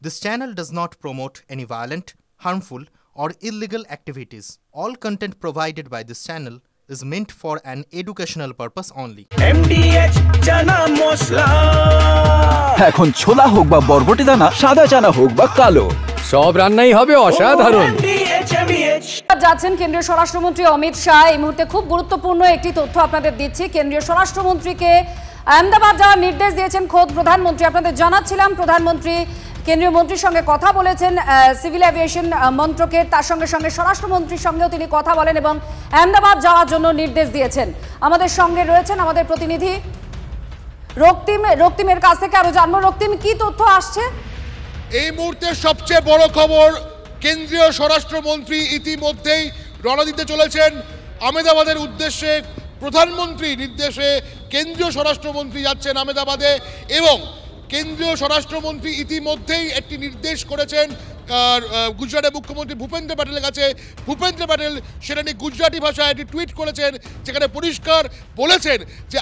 This channel does not promote any violent, harmful, or illegal activities. All content provided by this channel is meant for an educational purpose only. MDH chana masala এখন ছোলা হোক বা বরবটি দানা, সাদা চানা হোক বা কালো, সব রান্নাই হবে অসাধারণ। যাচ্ছেন কেন্দ্রীয় স্বরাষ্ট্রমন্ত্রী অমিত শাহ। এই মুহূর্তে খুব গুরুত্বপূর্ণ একটি তথ্য আপনাদের দিচ্ছি। কেন্দ্রীয় স্বরাষ্ট্রমন্ত্রীকে আহমেদাবাদ যাওয়ার নির্দেশ দিয়েছেন খোদ প্রধানমন্ত্রী। আপনাদের জানাচ্ছিলাম প্রধানমন্ত্রী কেন্দ্রীয় মন্ত্রীর সঙ্গে কথা বলেছেন, সিভিল এভিয়েশন মন্ত্রকের, তার সঙ্গে সঙ্গে স্বরাষ্ট্রমন্ত্রীর সঙ্গেও তিনি কথা বলেন এবং আহমেদাবাদ যাওয়ার জন্য নির্দেশ দিয়েছেন। আমাদের সঙ্গে রয়েছেন আমাদের প্রতিনিধি রক্তিমের কাছ থেকে আরো জানবো। রক্তিম, কি তথ্য আসছে এই মুহূর্তে? সবচেয়ে বড় খবর, কেন্দ্রীয় স্বরাষ্ট্রমন্ত্রী ইতিমধ্যেই রওনা দিতে চলেছেন আহমেদাবাদের উদ্দেশ্যে। প্রধানমন্ত্রী নির্দেশে কেন্দ্রীয় স্বরাষ্ট্রমন্ত্রী যাচ্ছেন আহমেদাবাদে এবং কেন্দ্রীয় স্বরাষ্ট্রমন্ত্রী ইতিমধ্যেই একটি নির্দেশ করেছেন গুজরাটের মুখ্যমন্ত্রী ভূপেন্দ্র প্যাটেলের কাছে। ভূপেন্দ্র প্যাটেল সেটা নিয়ে গুজরাটি ভাষায় একটি টুইট করেছেন, যেখানে পরিষ্কার বলেছেন যে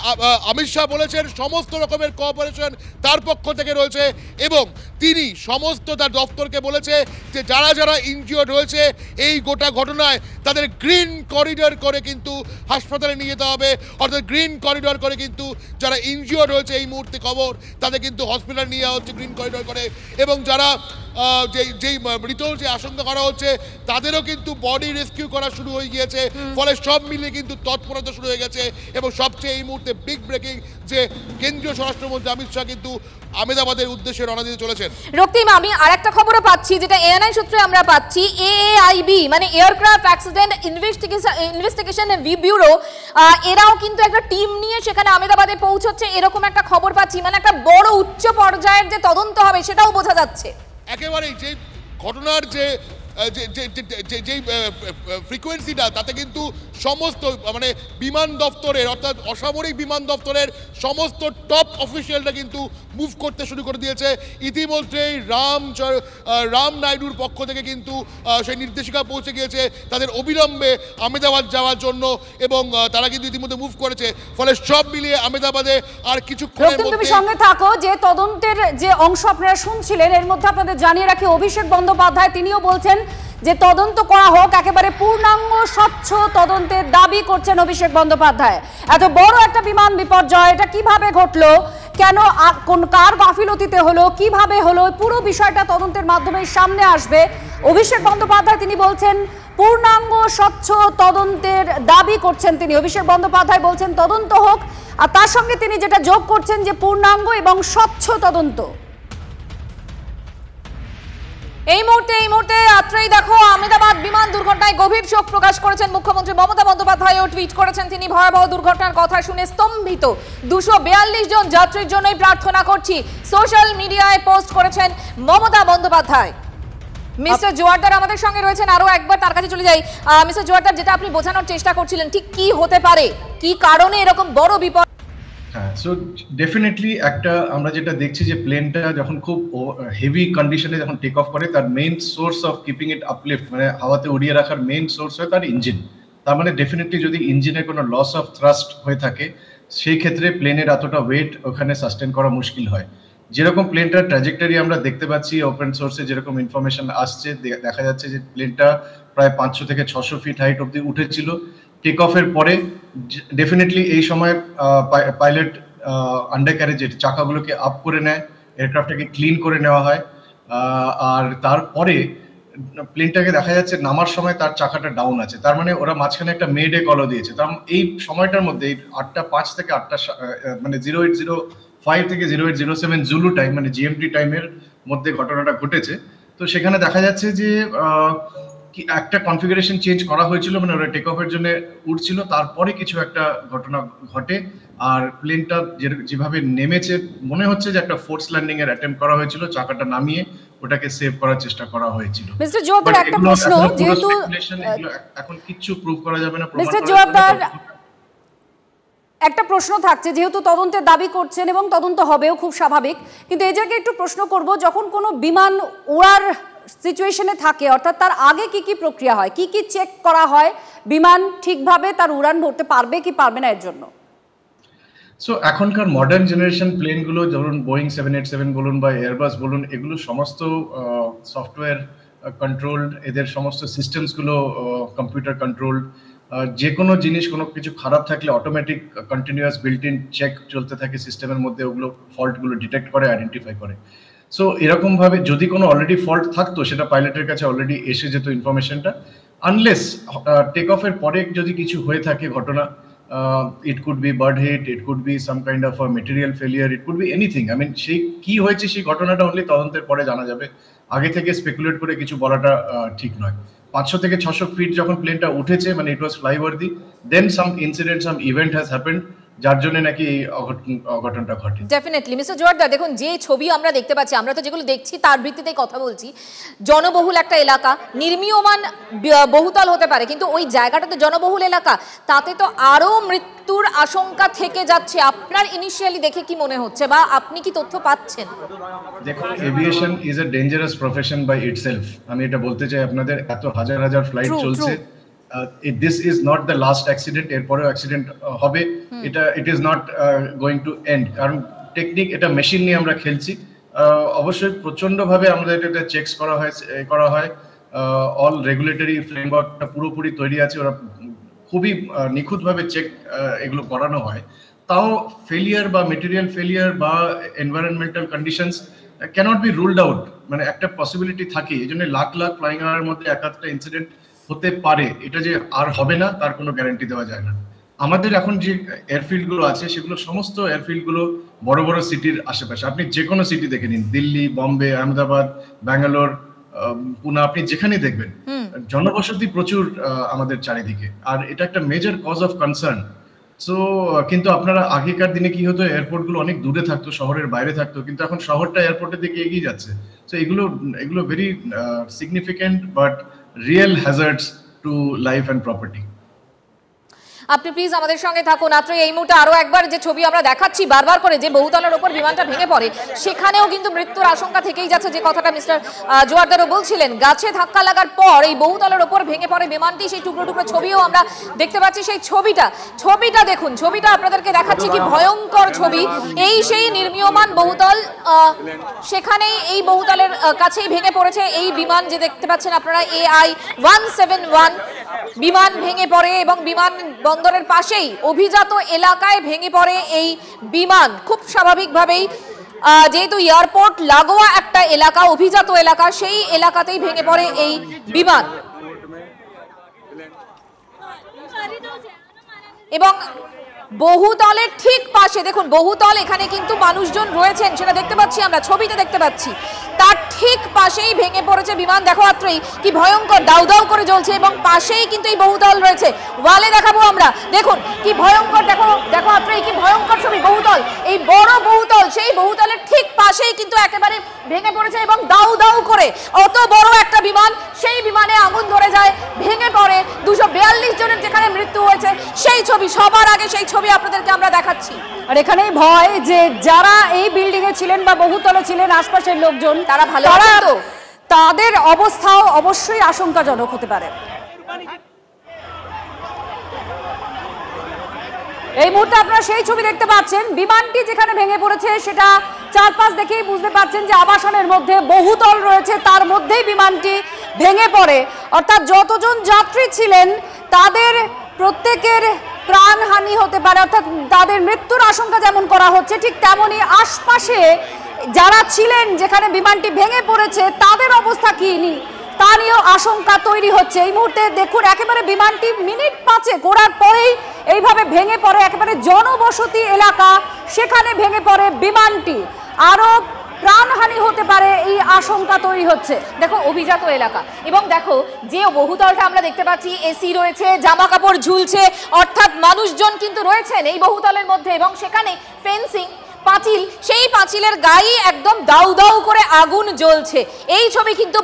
অমিত শাহ বলেছেন সমস্ত রকমের কোঅপারেশন তার পক্ষ থেকে রয়েছে এবং তিনি সমস্ত তার দপ্তরকে বলেছে যে যারা যারা ইনজিওর্ড হয়েছে এই গোটা ঘটনায় তাদের গ্রিন করিডর করে কিন্তু হাসপাতালে নিয়ে যেতে হবে। অর্থাৎ গ্রিন করিডর করে কিন্তু যারা ইনজিওর্ড হয়েছে এই মুহূর্তে খবর, তাদের কিন্তু হসপিটালে নিয়ে যাওয়া হচ্ছে গ্রিন করিডর করে। এবং যারা যেই মৃত যে আশঙ্কা করা হচ্ছে তাদেরও কিন্তু বডি রেস্কিউ করা শুরু হয়ে গিয়েছে। ফলে সব মিলিয়ে কিন্তু তৎপরতা শুরু হয়ে গেছে এবং সবচেয়ে এই মুহূর্তে বিগ ব্রেকিং যে কেন্দ্রীয় স্বরাষ্ট্রমন্ত্রী অমিত শাহ কিন্তু আহমেদাবাদের উদ্দেশ্যে রওনা দিতে চলেছেন। রক্তিম, আমি আরেকটা খবরও পাচ্ছি, যেটা এএনআই সূত্রে আমরা পাচ্ছি, এএআইবি মানে এয়ারক্রাফট অ্যাক্সিডেন্ট ইনভেস্টিগেশন ব্যুরো, এরাও কিন্তু একটা টিম নিয়ে সেখানে আহমেদাবাদে পৌঁছচ্ছে, এরকম একটা খবর পাচ্ছি। মানে একটা বড় উচ্চ পর্যায়ের যে তদন্ত হবে সেটাও বোঝা যাচ্ছে। একেবারেই যে ঘটনার যে ফ্রিকোয়েন্সিটা, তাতে কিন্তু সমস্ত মানে বিমান দপ্তরের অর্থাৎ অসামরিক বিমান দপ্তরের সমস্ত টপ অফিসিয়ালরা কিন্তু মুভ করতে শুরু করে দিয়েছে। ইতিমধ্যেই রাম নাইডুর পক্ষ থেকে কিন্তু সেই নির্দেশিকা পৌঁছে গিয়েছে তাদের অবিলম্বে আহমেদাবাদ যাওয়ার জন্য এবং তারা কিন্তু ইতিমধ্যে মুভ করেছে। ফলে সব মিলিয়ে আহমেদাবাদে আর কিছুক্ষণের মধ্যে। তুমি সঙ্গে থাকো। যে তদন্তের যে অংশ আপনারা শুনছিলেন, এর মধ্যে আপনাদের জানিয়ে রাখি অভিষেক বন্দ্যোপাধ্যায় তিনিও বলছেন যে তদন্ত করা হোক, একেবারে পূর্ণাঙ্গ স্বচ্ছ তদন্তের দাবি করছেন অভিষেক বন্দ্যোপাধ্যায়। এত বড় একটা বিমান বিপর্যয়, এটা কিভাবে ঘটলো, কেন, কোন কার গাফিলতিতে হলো, কিভাবে হলো, পুরো বিষয়টা তদন্তের মাধ্যমে সামনে আসবে। অভিষেক বন্দ্যোপাধ্যায় তিনি বলছেন পূর্ণাঙ্গ স্বচ্ছ তদন্তের দাবি করছেন তিনি। অভিষেক বন্দ্যোপাধ্যায় বলছেন তদন্ত হোক, আর তার সঙ্গে তিনি যেটা যোগ করছেন যে পূর্ণাঙ্গ এবং স্বচ্ছ তদন্ত। এই মুহূর্তে রাত্রেই দেখো আহমেদাবাদ বিমান দুর্ঘটনায় গভীর শোক প্রকাশ করেছেন মুখ্যমন্ত্রী মমতা বন্দ্যোপাধ্যায়। টুইট করেছেন তিনি, ভয়াবহ দুর্ঘটনার কথা শুনে স্তম্ভিত, 242 জন যাত্রীর জন্যই প্রার্থনা করছি, সোশ্যাল মিডিয়ায় পোস্ট করেছেন মমতা বন্দ্যোপাধ্যায়। মিস্টার জোয়ারদার আমাদের সঙ্গে রয়েছেন, আরো একবার তার কাছে চলে যাই। মিস্টার জোয়ারদার, যেটা আপনি বোঝানোর চেষ্টা করছিলেন, ঠিক কি হতে পারে, কি কারণে এরকম বড় বিপদ? হ্যাঁ, সো ডেফিনেটলি একটা আমরা যেটা দেখছি যে প্লেনটা যখন খুব হেভি কন্ডিশনে যখন টেক অফ করে, তার main source of keeping it uplift মানে হাওয়াতে উড়িয়ে রাখার মেইন সোর্স হয় তার ইঞ্জিন। তার মানে ডেফিনেটলি যদি ইঞ্জিনের কোনো লস অফ থ্রাস্ট হয়ে থাকে, সেই ক্ষেত্রে প্লেনের এতটা ওয়েট ওখানে সাস্টেন করা মুশকিল হয়। যেরকম প্লেনটার ট্র্যাজেক্টরি আমরা দেখতে পাচ্ছি ওপেন সোর্সে যেরকম ইনফরমেশন আসছে, দেখা যাচ্ছে যে প্লেনটা প্রায় 500 থেকে 600 ফিট হাইট অব্দি উঠেছিল। টেক অফের পরে ডেফিনেটলি এই সময় পাইলট আন্ডার ক্যারেজের চাকাগুলোকে আপ করে নেয়, এয়ারক্রাফটটাকে ক্লিন করে নেওয়া হয়, আর তারপরে প্লেনটাকে দেখা যাচ্ছে নামার সময় তার চাকাটা ডাউন আছে। তার মানে ওরা মাঝখানে একটা মেডে কলও দিয়েছে। তার এই সময়টার মধ্যে 8:05 থেকে 8টা মানে 0805 থেকে 0807 জুলু টাইম মানে জিএমটি টাইমের মধ্যে ঘটনাটা ঘটেছে। তো সেখানে দেখা যাচ্ছে যে একটা কনফিগারেশন চেঞ্জ করা হয়েছিল, মানে ওরা টেক অফের জন্য উঠছিল, তারপরে কিছু একটা ঘটনা ঘটে আর প্লেনটা যেভাবে নেমেছে মনে হচ্ছে যে একটা ফোর্স ল্যান্ডিং এর অ্যাটেম্প্ট করা হয়েছিল, চাকাটা নামিয়ে ওটাকে সেভ করার চেষ্টা করা হয়েছিল। মিস্টার জোয়ারদার, একটা প্রশ্ন, যেহেতু এখন কিছু প্রুফ করা যাবে না, মিস্টার জোয়ারদার একটা প্রশ্ন থাকছে, যেহেতু তদন্তের দাবি করছেন এবং তদন্ত হবেও, খুব স্বাভাবিক, কিন্তু এই জায়গায় একটু প্রশ্ন করব, যখন কোনো বিমান ওড়ার সিচুয়েশনে থাকে, অর্থাৎ তার আগে কি কি প্রক্রিয়া হয়, কি কি চেক করা হয়, বিমান ঠিকভাবে তার উড়ান ধরতে পারবে কি পারবে না এর জন্য? সো এখনকার মডার্ন জেনারেশন প্লেনগুলো ধরুন বোয়িং 787 বলুন বা এয়ারবাস বলুন, এগুলো সমস্ত সফটওয়্যার কন্ট্রোলড, এদের সমস্ত সিস্টেমসগুলো কম্পিউটার কন্ট্রোলড। যে কোনো জিনিস, কোনো কিছু খারাপ থাকলে automatic continuous built in check চলতে থাকে সিস্টেমের মধ্যে, ওগুলো ফল্টগুলো ডিটেক্ট করে, আইডেন্টিফাই করে। সো এরকমভাবে যদি কোনো অলরেডি ফল্ট থাকতো সেটা পাইলটের কাছে অলরেডি এসে যেত ইনফরমেশনটা, আনলেস টেক অফের পরে যদি কিছু হয়ে থাকে ঘটনা, it could be bird hit, it could be some kind of a material failure, it could be anything. I mean, সেই কি হয়েছে সেই ঘটনাটা অনলি তদন্তের পরে জানা যাবে, আগে থেকে স্পেকুলেট করে কিছু বলাটা ঠিক নয়। 500 থেকে 600 ফিট যখন প্লেনটা উঠেছে, মানে it was flyover the, then some incident, some event has happened, যার জন্য নাকি এই অঘটনটা ঘটে। ডেফিনেটলি মিস্টার জোয়ারদার, দেখুন যে ছবি আমরা দেখতে পাচ্ছি, আমরা তো যেগুলো দেখছি তার ভিত্তিতেই কথা বলছি, জনবহুল একটা এলাকা, নির্মীয়মান বহুতল হতে পারে, কিন্তু ওই জায়গাটা তো জনবহুল এলাকা, তাতে তো আরো মৃত্যুর আশঙ্কা থেকে যাচ্ছে। আপনার ইনিশিয়ালি দেখে কি মনে হচ্ছে বা আপনি কি তথ্য পাচ্ছেন? দেখুন, aviation is a dangerous profession by itself. আমি এটা বলতে চাই আপনাদের, এত হাজার হাজার ফ্লাইট চলছে, this is not the last accident, এরপরেও অ্যাক্সিডেন্ট হবে, এটা it is not going to end, কারণ টেকনিক, এটা মেশিন নিয়ে আমরা খেলছি। অবশ্যই প্রচন্ডভাবে আমাদের এটা চেকস করা হয়, অল রেগুলেটরি ফ্রেমওয়ার্কটা পুরোপুরি তৈরি আছে, ওরা খুবই নিখুঁতভাবে চেক এগুলো করানো হয়। তাও ফেলিয়ার বা মেটেরিয়াল ফেলিয়ার বা environmental conditions cannot be ruled out, মানে একটা পসিবিলিটি থাকে। এই জন্য লাখ লাখ ফ্লাইং আওয়ারের মধ্যে একটা ইনসিডেন্ট হতে পারে, এটা যে আর হবে না তার কোনো গ্যারান্টি দেওয়া যায় না। আমাদের এখন যে এয়ারফিল্ড গুলো আছে, সেগুলো সমস্ত এয়ারফিল্ড গুলো বড় বড় সিটির আশেপাশে, আপনি যে কোনো সিটি দেখে নিন, দিল্লি, বম্বে, আহমেদাবাদ, ব্যাঙ্গালোর, পুনা, আপনি যেখানে দেখবেন জনবসতি প্রচুর আমাদের চারিদিকে, আর এটা একটা major cause of concern. So কিন্তু আপনারা আগেকার দিনে কি হতো, এয়ারপোর্ট গুলো অনেক দূরে থাকতো, শহরের বাইরে থাকতো, কিন্তু এখন শহরটা এয়ারপোর্টের দিকে এগিয়ে যাচ্ছে। সো এগুলো very significant but real hazards to life and property. আপনি প্লিজ আমাদের সঙ্গে থাকুন। আত্র এই মুহূর্তে আরো একবার যে ছবি আমরা দেখাচ্ছি বারবার করে, যে বহুতলের ওপর বিমানটা ভেঙে পড়ে, সেখানেও কিন্তু মৃত্যুর আশঙ্কা থেকেই যাচ্ছে, যে কথাটা মিস্টার জোয়ারদারও বলছিলেন। গাছে ধাক্কা লাগার পর এই বহুতলের ওপর ভেঙে পড়ে বিমানটি, সেই টুকরো টুকরো ছবিও আমরা দেখতে পাচ্ছি। সেই ছবিটা দেখুন, ছবিটা আপনাদেরকে দেখাচ্ছি, কি ভয়ঙ্কর ছবি। এই সেই নির্মীয়মান বহুতল, সেখানেই এই বহুতলের কাছেই ভেঙে পড়েছে এই বিমান, যে দেখতে পাচ্ছেন আপনারা AI-171 বিমান ভেঙে পড়ে, এবং বিমান বন্দরের পাশেই অভিজাত এলাকায় ভেঙে পড়ে এই বিমান। খুব স্বাভাবিকভাবেই, যেহেতু এয়ারপোর্ট লাগোয়া একটা এলাকা, অভিজাত এলাকা, সেই এলাকাতেই ভেঙে পড়ে এই বিমান। এবং বহুতলের ঠিক পাশে দেখুন, বহুতল, এখানে কিন্তু মানুষজন রয়েছেন, সেটা দেখতে পাচ্ছি আমরা, ছবিতে দেখতে পাচ্ছি, তার ঠিক পাশেই ভেঙে পড়েছে বিমান। দেখো আত্রেই কি ভয়ঙ্কর, দাউ দাউ করে জ্বলছে, এবং পাশেই কিন্তু এই বহুতল রয়েছে। ওয়ালে দেখাবো আমরা, দেখুন কি ভয়ঙ্কর, দেখো আত্রেই কি ভয়ঙ্কর ছবি। বহুতল, এই বড় বহুতল, সেই বহুতলের ঠিক পাশেই কিন্তু একেবারে ভেঙে পড়েছে, এবং দাউ দাউ করে অত বড় একটা বিমান, সেই বিমানে আগুন ধরে যায়, ভেঙে পড়ে। 242 জনের যেখানে মৃত্যু হয়েছে, সেই ছবি সবার আগে, সেই ছবি আপনাদেরকে আমরা দেখাচ্ছি। আর এখানেই ভয় যে যারা এই বিল্ডিং এ ছিলেন বা বহুতলে ছিলেন, আশপাশের লোকজন, তারা ভালো, তাদের অবস্থাও অবশ্যই আশঙ্কাজনক হতে পারে। এই মুহূর্তে আপনারা সেই ছবি দেখতে পাচ্ছেন, বিমানটি যেখানে ভেঙে পড়েছে সেটা চারপাশ দেখেই বুঝতে পারছেন যে আবাসনের মধ্যে বহুতল রয়েছে, তার মধ্যেই বিমানটি ভেঙে পড়ে। অর্থাৎ যতজন যাত্রী ছিলেন তাদের প্রত্যেকের প্রাণহানি হতে পারে, অর্থাৎ তাদের মৃত্যুর আশঙ্কা যেমন করা হচ্ছে, ঠিক তেমনই আশপাশে যারা ছিলেন যেখানে বিমানটি ভেঙে পড়েছে তাদের অবস্থা কি তা নিয়েও আশঙ্কা তৈরি হচ্ছে। এই মুহূর্তে দেখুন, একেবারে বিমানটি মিনিট 5 ওড়ার পরেই এইভাবে ভেঙে পড়ে একেবারে জনবসতি এলাকা, সেখানে ভেঙে পড়ে বিমানটি। আরো প্রাণহানি হতে পারে, এই আশঙ্কা তৈরি হচ্ছে। দেখো অভিজাত এলাকা, এবং দেখো যে বহুতলটা আমরা দেখতে পাচ্ছি, এসি রয়েছে, জামা কাপড় ঝুলছে, অর্থাৎ মানুষজন কিন্তু রয়েছেন এই বহুতলের মধ্যে, এবং সেখানে ফেন্সিং, পাঁচিল, সেই পাঁচিলের গায়ে একদম দাউ দাউ করে আগুন জ্বলছে। এই ছবি কিন্তু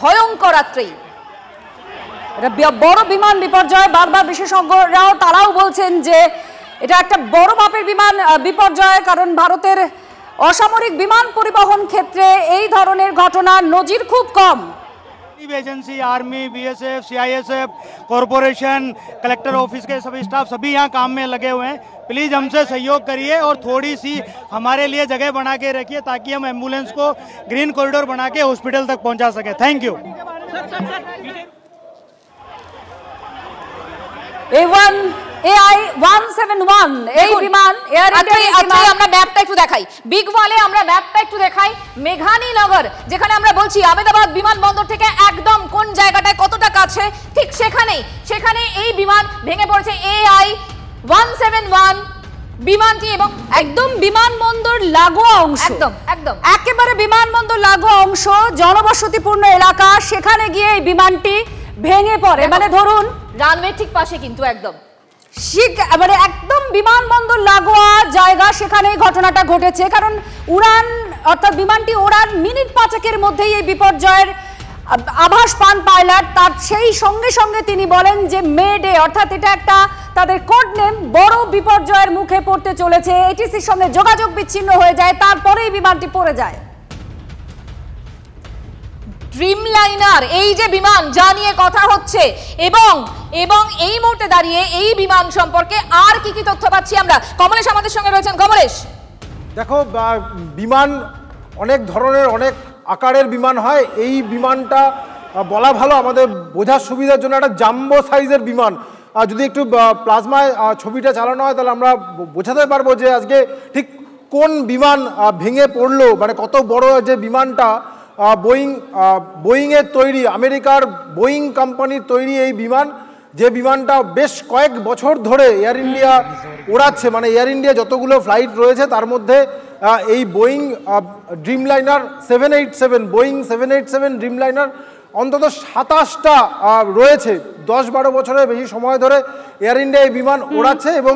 ভয়ঙ্কর রাত্রেই। এটা বড় বিমান বিপর্যয়, বারবার বিশেষজ্ঞরাও তারাও বলছেন যে এটা একটা বড় মাপের বিমান বিপর্যয়, কারণ ভারতের অসামরিক বিমান পরিবহন ক্ষেত্রে এই ধরনের ঘটনার নজির খুব কম। Agency, army, BSF, CISF, corporation, collector office के सभी स्टाफ सभी यहाँ काम में लगे हुए हैं। प्लीज़ हमसे सहयोग करिए और थोड़ी सी हमारे लिए जगह बना के रखिए ताकि हम एम्बुलेंस को ग्रीन कॉरिडोर बना के हॉस्पिटल तक पहुँचा सकें। Thank you. AI-171 এই বিমান এয়ার ইন্ডিয়া। আমরা ম্যাপটা একটু দেখাই, বিগ ওয়ালে আমরা ম্যাপটা একটু দেখাই। মেঘানীনগর, যেখানে আমরা বলছি আহমেদাবাদ বিমানবন্দর থেকে একদম কোন জায়গাটায় কতটা কাছে, ঠিক সেখানে এই বিমান ভেঙে পড়েছে AI-171 বিমানটি, এবং একদম বিমানবন্দর লাগোয়া অংশ, একদম একেবারে বিমানবন্দর লাগোয়া অংশ, জনবসতিপূর্ণ এলাকা, সেখানে গিয়ে এই বিমানটি ভেঙে পড়ে। মানে ধরুন রানওয়ে ঠিক পাশে, কিন্তু একদম মানে একদম বিমানবন্দর লাগোয়া জায়গা, সেখানে ঘটনাটা ঘটেছে। কারণ উড়ান অর্থাৎ বিমানটি ওড়ার মিনিট 5 মধ্যেই এই বিপর্যয়ের আভাস পান পাইলট। তার সেই সঙ্গে সঙ্গে তিনি বলেন যে মে ডে, অর্থাৎ এটা একটা তাদের কোড নেম, বড় বিপর্যয়ের মুখে পড়তে চলেছে। এটিসির সঙ্গে যোগাযোগ বিচ্ছিন্ন হয়ে যায়, তারপরেই বিমানটি পড়ে যায়। ড্রিমলাইনার এই যে বিমান যা নিয়ে কথা হচ্ছে, এবং এই মুহূর্তে দাঁড়িয়ে এই বিমান সম্পর্কে আর কি কি তথ্য পাচ্ছি আমরা? কমলেশ আমাদের সঙ্গে রয়েছেন। কমলেশ, দেখো বিমান অনেক ধরনের অনেক আকারের বিমান হয়। এই বিমানটা বলা ভালো আমাদের বোঝার সুবিধার জন্য একটা জাম্বো সাইজের বিমান। যদি একটু প্লাজমায় ছবিটা চালানো হয় তাহলে আমরা বোঝাতে পারবো যে আজকে ঠিক কোন বিমান ভেঙে পড়লো, মানে কত বড় যে বিমানটা। বোয়িংয়ের তৈরি, আমেরিকার বোয়িং কোম্পানির তৈরি এই বিমান, যে বিমানটা বেশ কয়েক বছর ধরে এয়ার ইন্ডিয়া ওড়াচ্ছে। মানে এয়ার ইন্ডিয়া যতগুলো ফ্লাইট রয়েছে তার মধ্যে এই বোয়িং ড্রিমলাইনার 787, বোয়িং 787 ড্রিমলাইনার অন্তত 27টা রয়েছে। 10-12 বছরের বেশি সময় ধরে এয়ার ইন্ডিয়া এই বিমান ওড়াচ্ছে। এবং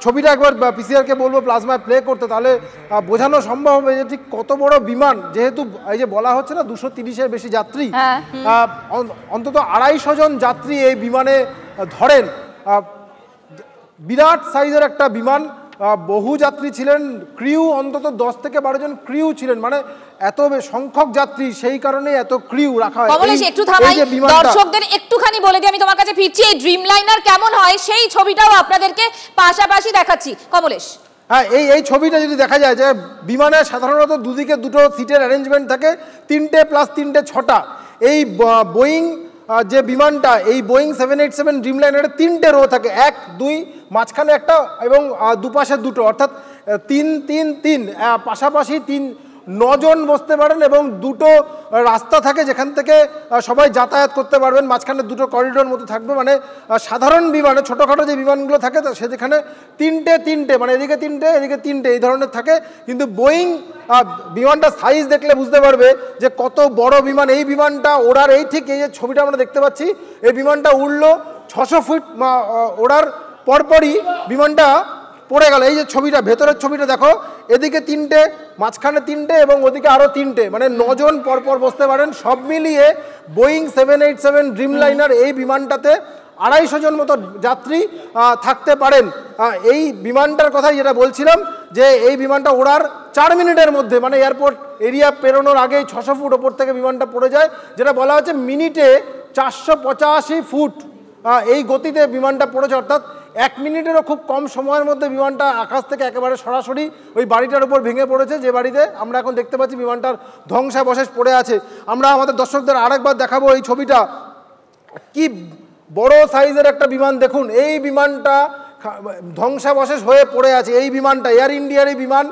ছবিটা একবার পিসিআরকে বলবো প্লাজমায় প্লে করতে, তাহলে বোঝানো সম্ভব হবে যে ঠিক কত বড় বিমান। যেহেতু এই যে বলা হচ্ছে না 230-এর বেশি যাত্রী, অন্তত 250 জন যাত্রী এই বিমানে ধরেন। বিরাট সাইজের একটা বিমান, বহু যাত্রী ছিলেন, ক্রিউ অন্তত 10 থেকে 12 জন ক্রিউ ছিলেন। মানে এত সংখ্যক যাত্রী, সেই কারণে এত ক্রিউ রাখা হয়। কমলেশ একটু থামাই, দর্শকদের একটুখানি বলে দিই, আমি তোমার কাছে ফিরছি। এই ড্রিমলাইনার কেমন হয় সেই ছবিটাও আপনাদেরকে পাশাপাশি দেখাচ্ছি। কমলেশ, হ্যাঁ, এই ছবিটা যদি দেখা যায় যে বিমানে সাধারণত দুদিকে দুটো সিটের অ্যারেঞ্জমেন্ট থাকে, 3টে প্লাস 3টে 6টা। এই বোয়িং যে বিমানটা, এই বোয়িং 787 ড্রিমলাইনারে 3টে রো থাকে, 1, 2, মাঝখানে একটা এবং দুপাশে দুটো, অর্থাৎ 3, 3, 3 পাশাপাশি 9 জন বসতে পারেন। এবং দুটো রাস্তা থাকে যেখান থেকে সবাই যাতায়াত করতে পারবেন, মাঝখানে দুটো করিডোর মতো থাকবে। মানে সাধারণ বিমানে ছোটোখাটো যে বিমানগুলো থাকে সে যেখানে 3টে মানে এদিকে 3টে এদিকে 3টে এই ধরনের থাকে। কিন্তু বোয়িং বিমানটা সাইজ দেখলে বুঝতে পারবে যে কত বড় বিমান। এই বিমানটা ওড়ার এই ঠিক এই যে ছবিটা আমরা দেখতে পাচ্ছি, এই বিমানটা উড়লো 600 ফুট ওড়ার পরপরই বিমানটা পড়ে গেল। এই যে ছবিটা, ভেতরের ছবিটা দেখো, এদিকে 3টে, মাঝখানে 3টে এবং ওদিকে আরও 3টে, মানে 9 জন পরপর বসতে পারেন। সব মিলিয়ে বোয়িং 787 ড্রিমলাইনার এই বিমানটাতে 250 জন মতো যাত্রী থাকতে পারেন। এই বিমানটার কথাই যেটা বলছিলাম, যে এই বিমানটা ওড়ার 4 মিনিটের মধ্যে, মানে এয়ারপোর্ট এরিয়া পেরোনোর আগেই 600 ফুট ওপর থেকে বিমানটা পড়ে যায়। যেটা বলা হচ্ছে মিনিটে 485 ফুট এই গতিতে বিমানটা পড়েছে। অর্থাৎ 1 মিনিটেরও খুব কম সময়ের মধ্যে বিমানটা আকাশ থেকে একেবারে সরাসরি ওই বাড়িটার উপর ভেঙে পড়েছে, যে বাড়িতে আমরা এখন দেখতে পাচ্ছি বিমানটার ধ্বংসাবশেষ পড়ে আছে। আমরা আমাদের দর্শকদের আরেকবার দেখাবো এই ছবিটা। কি বড় সাইজের একটা বিমান দেখুন, এই বিমানটা ধ্বংসাবশেষ হয়ে পড়ে আছে। এই বিমানটা এয়ার ইন্ডিয়ার এই বিমান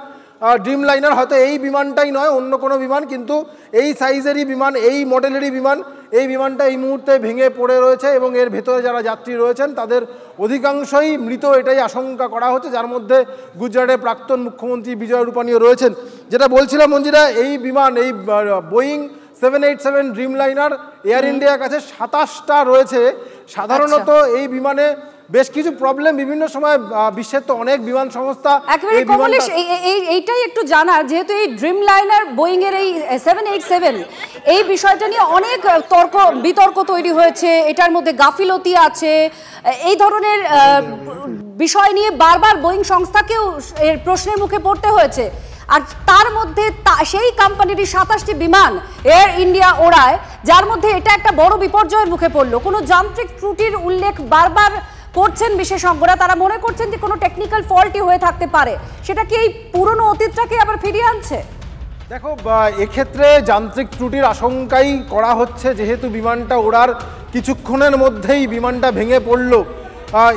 ড্রিমলাইনার, হয়তো এই বিমানটাই নয়, অন্য কোনো বিমান, কিন্তু এই সাইজেরই বিমান, এই মডেলেরই বিমান। এই বিমানটা এই মুহূর্তে ভেঙে পড়ে রয়েছে এবং এর ভেতরে যারা যাত্রী রয়েছেন তাদের অধিকাংশই মৃত, এটাই আশঙ্কা করা হচ্ছে, যার মধ্যে গুজরাটের প্রাক্তন মুখ্যমন্ত্রী বিজয় রূপানীও রয়েছেন। যেটা বলছিলাম মঞ্জিরা, এই বিমান, এই বোয়িং 787 ড্রিমলাইনার এয়ার ইন্ডিয়ার কাছে 27টা রয়েছে। সাধারণত এই বিমানে বেশ কিছু প্রবলেম বিভিন্ন সময়, বিশ্বের তো অনেক বিমান সংস্থা এইটাই একটু জানার, যেহেতু এই ড্রিমলাইনার বোয়িং এর এই 787 এই বিষয়টা নিয়ে অনেক বিতর্ক তৈরি হয়েছে, এটার মধ্যে গাফিলতি আছে, এই ধরনের বিষয় নিয়ে বারবার বোয়িং সংস্থাকেও এর প্রশ্নের মুখে পড়তে হয়েছে। আর তার মধ্যে সেই কোম্পানিটি 27টি বিমান এয়ার ইন্ডিয়া ওড়ায়, যার মধ্যে এটা একটা বড় বিপর্যয়ের মুখে পড়লো। কোনো যান্ত্রিক ত্রুটির উল্লেখ বারবার করছেন বিশেষজ্ঞরা, তারা মনে করছেন যে কোনো টেকনিক্যাল ফল্টই হয়ে থাকতে পারে। সেটা কি এই পুরনো অতীতটাকে আবার ফিরিয়ে আনছে? দেখো, এক্ষেত্রে যান্ত্রিক ত্রুটির আশঙ্কাই করা হচ্ছে, যেহেতু বিমানটা ওড়ার কিছুক্ষণের মধ্যেই বিমানটা ভেঙে পড়লো।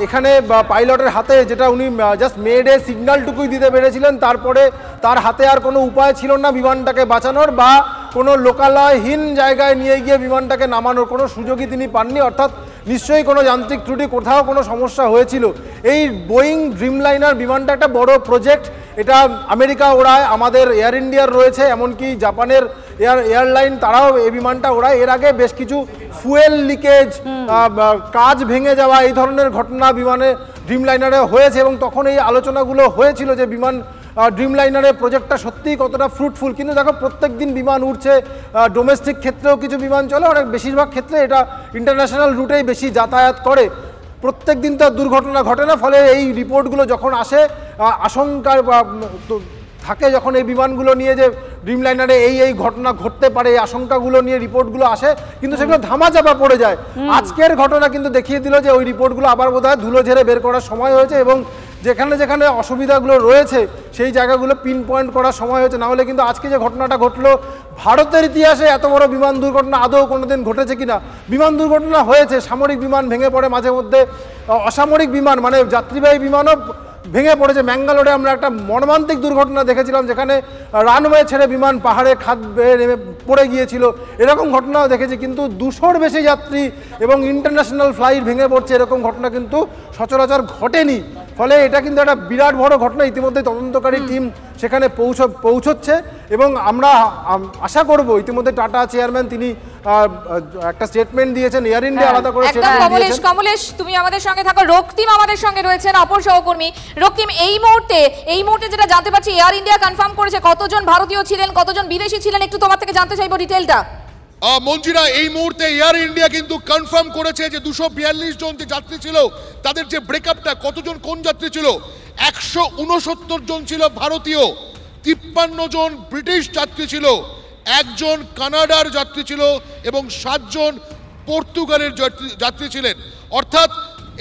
এখানে পাইলটের হাতে যেটা উনি জাস্ট মেডে সিগন্যালটুকুই দিতে পেরেছিলেন, তারপরে তার হাতে আর কোনো উপায় ছিল না বিমানটাকে বাঁচানোর বা কোনো লোকালয়হীন জায়গায় নিয়ে গিয়ে বিমানটাকে নামানোর কোনো সুযোগই তিনি পাননি। অর্থাৎ নিশ্চয়ই কোনো যান্ত্রিক ত্রুটি, কোথাও কোনো সমস্যা হয়েছিল। এই বোয়িং ড্রিমলাইনার বিমানটা একটা বড় প্রজেক্ট, এটা আমেরিকা ওড়ায়, আমাদের এয়ার ইন্ডিয়ার রয়েছে, এমনকি জাপানের এয়ারলাইন তারাও এই বিমানটা ওড়ায়। এর আগে বেশ কিছু ফুয়েল লিকেজ, কাজ ভেঙে যাওয়া, এই ধরনের ঘটনা বিমানে ড্রিমলাইনারে হয়েছে এবং তখন এই আলোচনাগুলো হয়েছিল যে বিমান ড্রিমলাইনারের প্রজেক্টটা সত্যিই কতটা ফ্রুটফুল। কিন্তু দেখো, প্রত্যেক দিন বিমান উঠছে, ডোমেস্টিক ক্ষেত্রেও কিছু বিমান চলে, অনেক বেশিরভাগ ক্ষেত্রে এটা ইন্টারন্যাশনাল রুটেই বেশি যাতায়াত করে। প্রত্যেক দিন তো দুর্ঘটনা ঘটে না, ফলে এই রিপোর্টগুলো যখন আসে আশঙ্কার থাকে, যখন এই বিমানগুলো নিয়ে যে ড্রিমলাইনারে এই ঘটনা ঘটতে পারে, এই আশঙ্কাগুলো নিয়ে রিপোর্টগুলো আসে, কিন্তু সেগুলো ধামাচাপা পড়ে যায়। আজকের ঘটনা কিন্তু দেখিয়ে দিল যে ওই রিপোর্টগুলো আবার বোধহয় ধুলো ঝেড়ে বের করার সময় হয়েছে এবং যেখানে যেখানে অসুবিধাগুলো রয়েছে সেই জায়গাগুলো পিন পয়েন্ট করার সময় হয়েছে। না হলে কিন্তু আজকে যে ঘটনাটা ঘটলো, ভারতের ইতিহাসে এত বড় বিমান দুর্ঘটনা আদৌ কোনোদিন ঘটেছে কিনা? বিমান দুর্ঘটনা হয়েছে, সামরিক বিমান ভেঙে পড়ে মাঝে মধ্যে, অসামরিক বিমান মানে যাত্রীবাহী বিমানও ভেঙে পড়েছে। ম্যাঙ্গালোরে আমরা একটা মর্মান্তিক দুর্ঘটনা দেখেছিলাম, যেখানে রানওয়ে ছেড়ে বিমান পাহাড়ে খাদ নেমে পড়ে গিয়েছিল, এরকম ঘটনাও দেখেছি। কিন্তু 200-র বেশি যাত্রী এবং ইন্টারন্যাশনাল ফ্লাইট ভেঙে পড়ছে, এরকম ঘটনা কিন্তু সচরাচর ঘটেনি। ফলে এটা কিন্তু একটা বিরাট বড় ঘটনা। ইতিমধ্যে তদন্তকারী টিম সেখানে পৌঁছচ্ছে এবং আমরা আশা করব, ইতিমধ্যে টাটা চেয়ারম্যান তিনি একটা স্টেটমেন্ট দিয়েছেন, এয়ার ইন্ডিয়া আলাদা করে স্টেটমেন্ট দিয়েছেন। কমলেশ, তুমি আমাদের সঙ্গে থাকো। রক্তিম আমাদের সঙ্গে রয়েছেন, অপর সহকর্মী। রক্তিম, এই মুহূর্তে যেটা জানতে পারছি, এয়ার ইন্ডিয়া কনফার্ম করেছে কতজন ভারতীয় ছিলেন, কতজন বিদেশি ছিলেন, একটু তোমার থেকে জানতে চাইবো ডিটেইলটা। মঞ্জিরা, এই মুহূর্তে এয়ার ইন্ডিয়া কিন্তু কনফার্ম করেছে যে 242 জন যে যাত্রী ছিল তাদের যে ব্রেকআপটা, কতজন কোন যাত্রী ছিল, 169 জন ছিল ভারতীয়, 53 জন ব্রিটিশ যাত্রী ছিল, 1 জন কানাডার যাত্রী ছিল এবং 7 জন পর্তুগালের যাত্রী ছিলেন। অর্থাৎ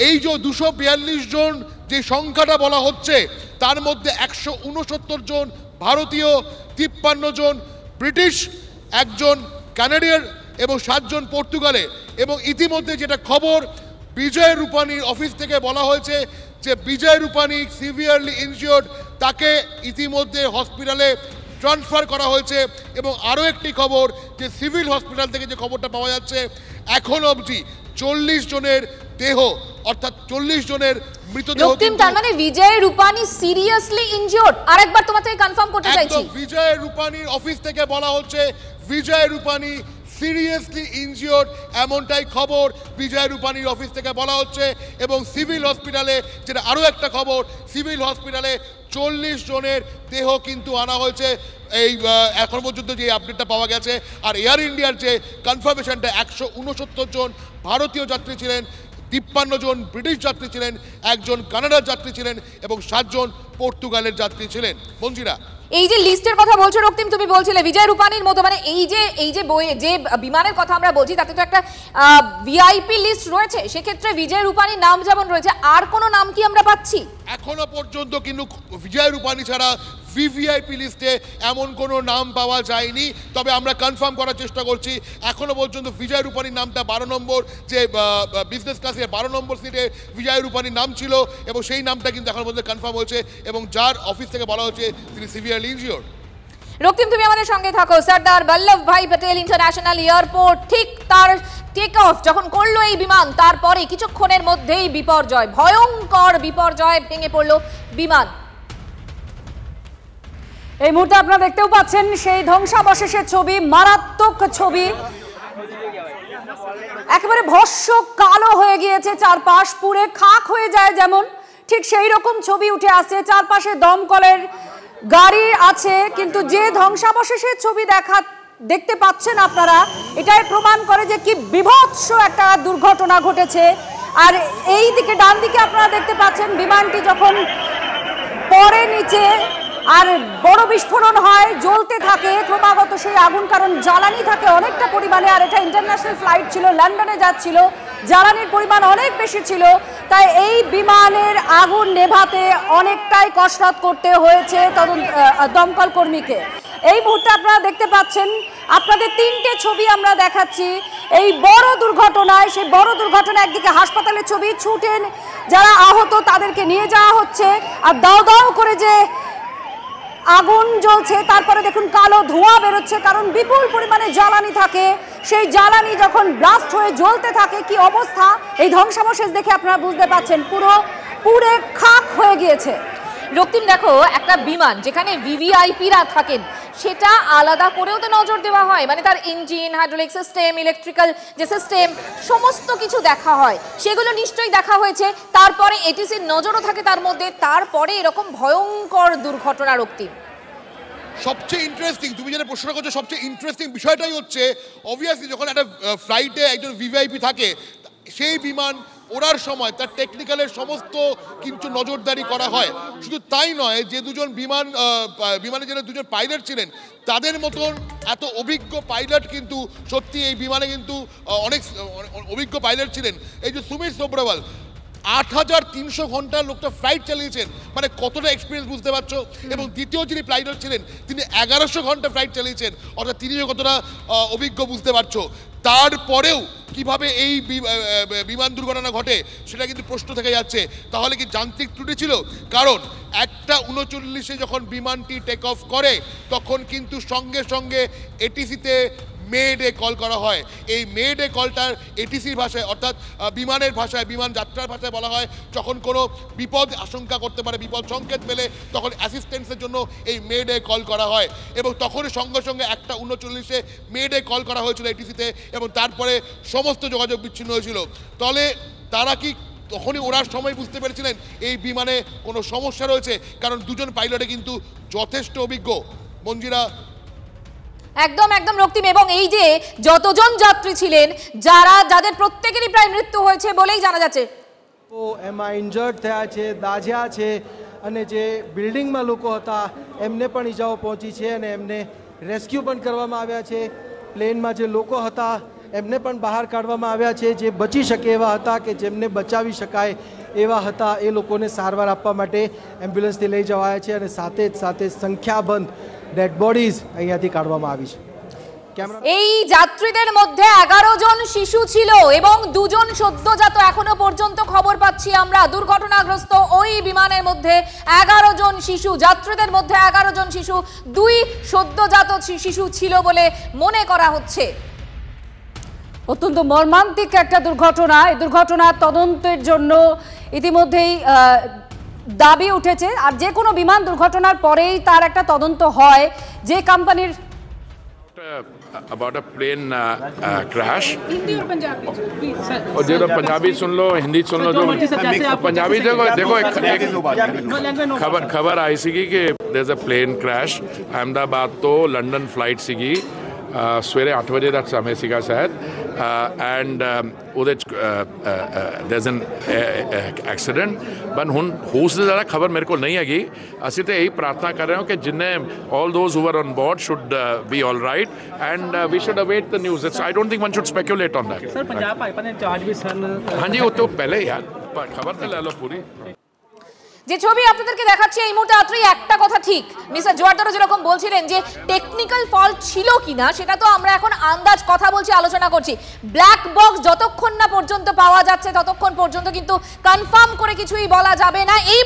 এই যে 242 জন যে সংখ্যাটা বলা হচ্ছে, তার মধ্যে 169 জন ভারতীয়, 53 জন ব্রিটিশ, 1 জন কানাডিয়ান এবং 7 জন পর্তুগালে। এবং ইতিমধ্যে যেটা খবর, বিজয় রূপানীর অফিস থেকে বলা হয়েছে যে বিজয় রূপানী সিভিয়ারলি ইনজিওর্ড, তাকে ইতিমধ্যে হসপিটালে ট্রান্সফার করা হয়েছে। এবং আরও একটি খবর, যে সিভিল হসপিটাল থেকে যে খবরটা পাওয়া যাচ্ছে, এখন অবধি 40 জনের দেহ, অর্থাৎ 40 জনের মৃতদেহ। তার মানে বিজয় রূপানী সিরিয়াসলি ইনজিওর্ড? আরেকবার তোমার থেকে কনফার্ম করতে চাইছি, বিজয় রূপানীর অফিস থেকে বলা হচ্ছে বিজয় রূপানী সিরিয়াসলি ইনজিওর্ড, এমনটাই খবর বিজয় রূপানীর অফিস থেকে বলা হচ্ছে। এবং সিভিল হসপিটালে, যেটা আরও একটা খবর, সিভিল হসপিটালে 40 জনের দেহ কিন্তু আনা হয়েছে, এই এখন পর্যন্ত যে আপডেটটা পাওয়া গেছে। আর এয়ার ইন্ডিয়ার যে কনফার্মেশনটা, 169 জন ভারতীয় যাত্রী ছিলেন, 53 জন ব্রিটিশ যাত্রী ছিলেন, 1 জন কানাডার যাত্রী ছিলেন এবং 7 জন পর্তুগালের যাত্রী ছিলেন। মঞ্জিরা, এই যে লিস্টের কথা বলছো রক্তিম, তুমি বলছিলে বিজয় রূপানীর মতো, মানে এই যে বিমানের কথা আমরা বলছি, তাতে তো একটা ভিআইপি লিস্ট রয়েছে, সেক্ষেত্রে বিজয় রূপানীর নাম যেমন রয়েছে, আর কোনো নাম কি আমরা পাচ্ছি? এখনো পর্যন্ত কিন্তু বিজয় রূপানী ছাড়া ভিভিআইপি লিস্টে এমন কোনো নাম পাওয়া যায়নি। তবে আমরা কনফার্ম করার চেষ্টা করছি, এখনো পর্যন্ত বিজয় রূপানীর নামটা 12 নম্বর যে বিজনেস ক্লাসে 12 নম্বর সিটে বিজয় রূপানীর নাম ছিল এবং সেই নামটা কিন্তু এখনো পর্যন্ত কনফার্ম হয়েছে এবং যার অফিস থেকে বলা হচ্ছে তিনি সিভিয়ারলি ইনজিওর্ড। রক্তিম, তুমি আমাদের সঙ্গে থাকো। সর্দার বল্লভভাই প্যাটেল ইন্টারন্যাশনাল এয়ারপোর্ট, ঠিক তার টেক অফ যখন করলো এই বিমান, তারপরে কিছুক্ষণের মধ্যেই বিপর্যয়, ভয়ঙ্কর বিপর্যয়, ভেঙে পড়লো বিমান। এই মুহূর্তে আপনারা দেখতেও পাচ্ছেন সেই ধ্বংসাবশেষের ছবি, মারাত্মক ছবি, একেবারে ভস্য কালো হয়ে গিয়েছে, চারপাশ পুরে খাক হয়ে যায় যেমন, ঠিক সেই রকম ছবি উঠে আসছে। চারপাশে দমকলের গাড়ি আছে, কিন্তু যে ধ্বংসাবশেষের ছবি দেখতে পাচ্ছেন আপনারা, এটাই প্রমাণ করে যে কি বিভৎস একটা দুর্ঘটনা ঘটেছে। আর এই দিকে ডান দিকে আপনারা দেখতে পাচ্ছেন বিমানটি যখন পরে নিচে, আর বড় বিস্ফোরণ হয়, জ্বলতে থাকে ক্রমাগত সেই আগুন, কারণ জ্বালানি থাকে অনেকটা পরিমাণে। আর এটা ইন্টারন্যাশনাল ফ্লাইট ছিল, লন্ডনে যাচ্ছিল, জ্বালানির পরিমাণ অনেক বেশি ছিল, তাই এই বিমানের আগুন নেভাতে অনেকটাই কসরত করতে হয়েছে দমকল কর্মীকে। এই মুহূর্তে আপনারা দেখতে পাচ্ছেন, আপনাদের 3টে ছবি আমরা দেখাচ্ছি এই বড় দুর্ঘটনায়। সেই বড় দুর্ঘটনা, একদিকে হাসপাতালের ছবি, ছুটেন যারা আহত তাদেরকে নিয়ে যাওয়া হচ্ছে, আর দাও দাও করে যে আগুন জ্বলছে, তারপরে দেখুন কালো ধোঁয়া বেরোচ্ছে, কারণ বিপুল পরিমাণে জ্বালানি থাকে। সেই জ্বালানি যখন ব্লাস্ট হয়ে জ্বলতে থাকে কি অবস্থা, এই ধ্বংসাবশেষ দেখে আপনারা বুঝতে পাচ্ছেন পুরে খাক হয়ে গিয়েছে। রক্তিম, দেখো একটা বিমান যেখানে ভিভিআইপিরা থাকেন সেটা আলাদা করেও তো নজর দেওয়া হয়, মানে তার ইঞ্জিন, হাইড্রোলিক সিস্টেম, ইলেকট্রিক্যাল যে সিস্টেম, সমস্ত কিছু দেখা হয়, সেগুলো নিশ্চয়ই দেখা হয়েছে। তারপরে এটিসির নজরও থাকে তার মধ্যে, তারপরে এরকম ভয়ঙ্কর দুর্ঘটনা। রক্তিম, সবচেয়ে ইন্টারেস্টিং, তুমি যেটা প্রশ্ন করছো, সবচেয়ে ইন্টারেস্টিং বিষয়টাই হচ্ছে অবভিয়াসলি যখন একটা ফ্লাইটে একজন ভিভিআইপি থাকে, সেই বিমান ওড়ার সময় তার টেকনিক্যালের সমস্ত কিছু নজরদারি করা হয়। শুধু তাই নয়, যে বিমানে যে দুজন পাইলট ছিলেন তাদের মতন এত অভিজ্ঞ পাইলট কিন্তু সত্যি এই বিমানে কিন্তু অনেক অভিজ্ঞ পাইলট ছিলেন। এই যে সুমিত সোব্রাওয়াল ৮৩০০ ঘন্টা লোকটা ফ্লাইট চালিয়েছেন, মানে কতটা এক্সপিরিয়েন্স বুঝতে পারছো। এবং দ্বিতীয় যিনি পাইলট ছিলেন তিনি ১১০০ ঘন্টা ফ্লাইট চালিয়েছেন, অর্থাৎ তিনিও কতটা অভিজ্ঞ বুঝতে পারছো। তারপরেও কিভাবে এই বিমান দুর্ঘটনা ঘটে সেটা কিন্তু প্রশ্ন থেকে যাচ্ছে। তাহলে কি যান্ত্রিক ত্রুটি ছিল? কারণ 1:39 যখন বিমানটি টেক অফ করে তখন কিন্তু সঙ্গে সঙ্গে এটিসিতে মেডে কল করা হয়। এই মেডে কলটার এটিসির ভাষায়, অর্থাৎ বিমানের ভাষায়, বিমান যাত্রার ভাষায় বলা হয় যখন কোনো বিপদ আশঙ্কা করতে পারে, বিপদ সংকেত পেলে তখন অ্যাসিস্ট্যান্সের জন্য এই মেডে কল করা হয়। এবং তখনই সঙ্গে সঙ্গে 1:39 মেডে কল করা হয়েছিল এটিসিতে, এবং তারপরে সমস্ত যোগাযোগ বিচ্ছিন্ন হয়েছিল। তাহলে তারা কি তখনই ওড়ার সময় বুঝতে পেরেছিলেন এই বিমানে কোনো সমস্যা রয়েছে? কারণ দুজন পাইলটে কিন্তু যথেষ্ট অভিজ্ঞ। মঞ্জিরা, একদম একদম রক্তিম, এবং এই যে যতজন যাত্রী ছিলেন যাদের প্রত্যেকেরই প্রায় মৃত্যু হয়েছে বলেই জানা যাচ্ছে। તો એમાં ઇન્જર્ડ થયા છે, દાઝ્યા છે, અને જે બિલ્ડિંગમાં લોકો હતા એમને પણ ઈજાઓ પહોંચી છે, અને એમને રેસ્ક્યુ પણ કરવામાં આવ્યા છે। પ્લેનમાં જે લોકો હતા એમને પણ બહાર કાઢવામાં આવ્યા છે, જે બચી શકે એવા હતા કે જેમને બચાવી શકાય એવા હતા, એ લોકોને સારવાર આપવા માટે એમ્બ્યુલન્સથી લઈ જવાયા છે, અને સાથે જ સાથે સંખ્યાબંધ ডেড বডিজ અહીંયાથી કાઢવામાં આવી છે। এই যাত্রীদের মধ্যে 11 জন শিশু ছিল এবং 2 জন সদ্যজাত। এখনো পর্যন্ত খবর পাচ্ছি আমরা দুর্ঘটনাগ্রস্ত ওই বিমানের মধ্যে 11 জন শিশু, যাত্রীদের মধ্যে 11 জন শিশু, 2 সদ্যজাত শিশু ছিল বলে মনে করা হচ্ছে। অত্যন্ত মর্মান্তিক একটা দুর্ঘটনা। এই দুর্ঘটনার তদন্তের জন্য ইতিমধ্যেই দাবি উঠেছে, আর যে কোনো বিমান দুর্ঘটনার পরেই তার একটা তদন্ত হয়। যে কোম্পানির about a plane crash, Hindi और पंजाबी प्लीज सर, और जो पंजाबी सुन लो, हिंदी सुन लो, जो पंजाबी देखो खबर आई सी कि there's a plane crash Ahmedabad तो लंदन फ्लाइट ਸੀਗੀ ਸਵੇਰੇ 8 ਵਜੇ ਦਾ ਸਮੇਂ ਸੀਗਾ ਸ਼ਾਇਦ, ਐਂਡ ਉਹਦੇ there's an accident, but ਹੁਣ ਉਸ ਦੀ ਜ਼ਿਆਦਾ ਖਬਰ ਮੇਰੇ ਕੋਲ ਨਹੀਂ ਹੈਗੀ। ਅਸੀਂ ਤਾਂ ਇਹੀ ਪ੍ਰਾਰਥਨਾ ਕਰ ਰਹੇ ਹਾਂ ਕਿ ਜਿੰਨੇ all those who were on board should be all right, and we should await the news. I don't think one should speculate on that. Sir Punjab ਪਾਈਪਾਂ ਦੇ ਚਾਰਜ ਵੀ ਸਰ, ਹਾਂਜੀ ਉਹ ਤੋਂ ਪਹਿਲੇ ਯਾਰ খবর তো ਲੈ ਲਓ ਪੂਰੀ। যে ছবি আপনাদেরকে দেখাচ্ছি এই মুহূর্তে, মাত্র একটা কথা ঠিক, মিস্টার জোয়ারদারও যেরকম বলছিলেন যে টেকনিক্যাল ফল্ট ছিল কিনা সেটা তো আমরা এখন আন্দাজ কথা বলছি, আলোচনা করছি। ব্ল্যাক বক্স যতক্ষণ না পর্যন্ত পাওয়া যাচ্ছে ততক্ষণ পর্যন্ত কিন্তু কনফার্ম করে কিছুই বলা যাবে না। এই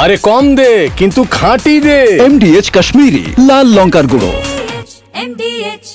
আরে কম দে কিন্তু খাঁটি দে, MDH কাশ্মীরি লাল লঙ্কার গুঁড়ো। MDH